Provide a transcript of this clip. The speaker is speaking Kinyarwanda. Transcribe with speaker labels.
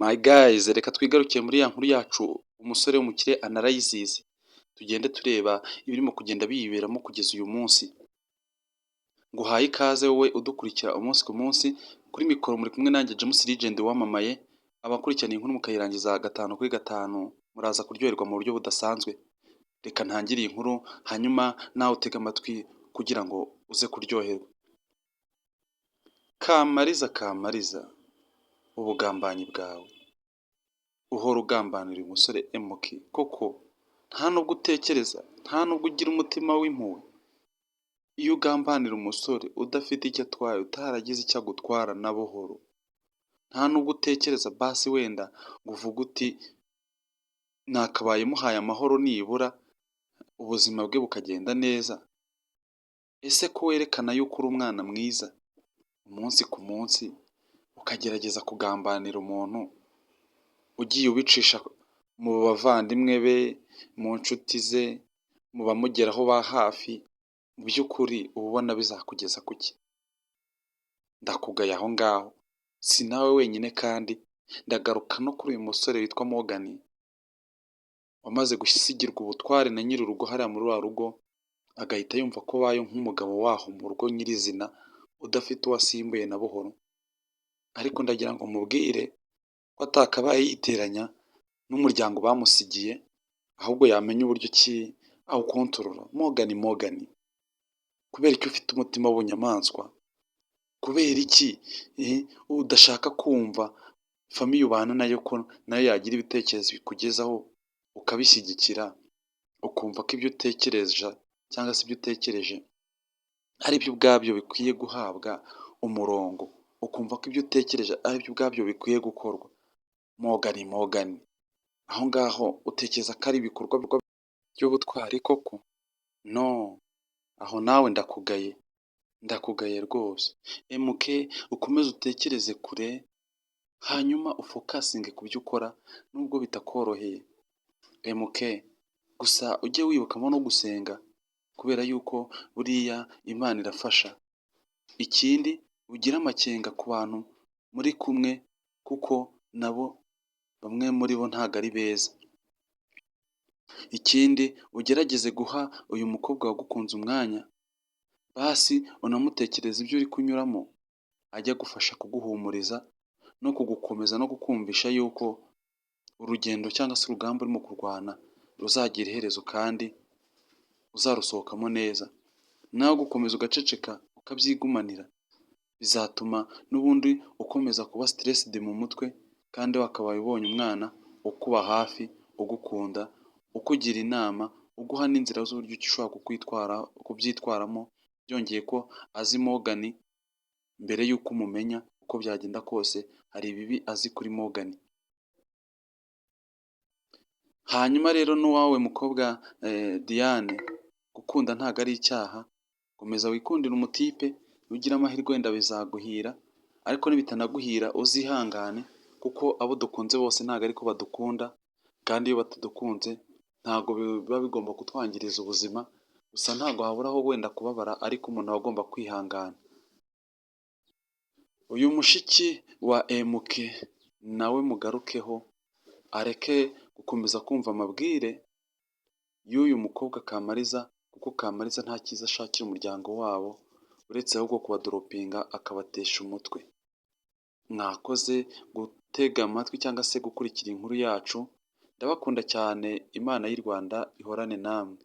Speaker 1: My guys, reka twigarukire muri ya nkuru yacu umusore w'umukire analysis, tugende tureba ibirimo kugenda biyiberamo kugeza uyu munsi. Nguhaye ikaze wowe udukurikira umunsi ku munsi, kuri mikoro muri kumwe nanjye James Legend wamamaye, abakurikirana inkuru mukayirangiza 5/5 muraza kuryoherwa mu buryo budasanzwe. Reka ntangire iyi nkuru hanyuma nawe utega amatwi kugira ngo uze kuryoherwa. Kamariza, ubugambanyi bwawe. Uhora ugambanira uyu musore MK, koko nta nubwo utekereza, nta nubwo ugira umutima w'impuhwe. Iyo ugambanira umusore udafite icyo atwaye, utaragize icyo agutwara na buhoro, nta nubwo utekereza basi wenda ngo uvuge uti nakabaye muhaye amahoro nibura ubuzima bwe bukagenda neza. Ese ko werekana yuko uri umwana mwiza umunsi ku munsi, ukagerageza kugambanira umuntu, ugiye ubicisha mu bavandimwe be, mu nshuti ze, mu bamugeraho ba hafi, mu by'ukuri uba ubona bizakugeza kuki? Ndakugaye aho ngaho. Si nawe wenyine kandi ndagaruka no kuri uyu musore witwa Morgan, wamaze gusigirwa ubutware na nyir'urugo hariya muri rwa rugo, agahita yumva ko baye nk'umugabo waho mu rugo nyirizina, udafite uwo asimbuye na buhoro. Ariko ndagira ngo mubwire ko atakabaye yiteranya n'umuryango bamusigiye, ahubwo yamenya uburyo ki awukontorora. Morgan, kubera iki ufite umutima w'ubunyamaswa? Kubera iki udashaka kumva famiye ubana nayo ko nayo yagira ibitekerezo bikugezaho ukabishyigikira, ukumva ko ibyo utekereje cyangwa se ibyo utekereje ari byo ubwabyo bikwiye guhabwa umurongo, ukumva ko ibyo utekereje ari byo ubwabyo bikwiye gukorwa. Morgan, aho ngaho utekereza ko ari ibikorwa by'ubutwari koko? No, aho nawe ndakugaye rwose. MK, ukomeze utekereze kure, hanyuma ufokasinge ku byo ukora nubwo bitakoroheye. MK, gusa ujye wibukamo no gusenga, kubera yuko buriya Imana irafasha. Ikindi ugire amakenga ku bantu muri kumwe, kuko nabo bamwe muri bo ntago ari beza. Ikindi ugerageze guha uyu mukobwa wagukunze umwanya, basi unamutekereza ibyo uri kunyuramo, ajya agufasha kuguhumuriza no kugukomeza no kukumvisha yuko urugendo cyangwa se urugamba urimo kurwana ruzagira iherezo kandi uzarusohokamo neza. Nawe gukomeza ugaceceka ukabyigumanira, bizatuma n'ubundi ukomeza kuba stressed mu mutwe, kandi wakabaye ubonye umwana ukuba hafi, ugukunda, ukugira inama, uguha n'inzira z'uburyo ki ushobora kubyitwaramo. Byongeye ko azi Morgan mbere y'uko umumenya, uko byagenda kose hari ibibi azi kuri Morgan. Hanyuma rero n'uwawe mukobwa Diane, gukunda ntago ari icyaha. Komeza wikundire umutipe, nugira amahirwe wenda bizaguhira, ariko nibitanaguhira uzihangane, kuko abo dukunze bose ntago ariko badukunda, kandi iyo batadukunze ntago biba bigomba kutwangiriza ubuzima. Gusa ntago haburaho wenda kubabara, ariko umuntu aba agomba kwihangana. Uyu mushiki wa MK nawe mugarukeho, areke gukomeza kumva amabwire y'uyu mukobwa Kamariza, kuko Kamariza nta cyiza ashakira umuryango wabo, uretse ahubwo kubadoropinga akabatesha umutwe. Mwakoze gutega amatwi cyangwa se gukurikira inkuru yacu, ndabakunda cyane. Imana y'u Rwanda ihorane namwe.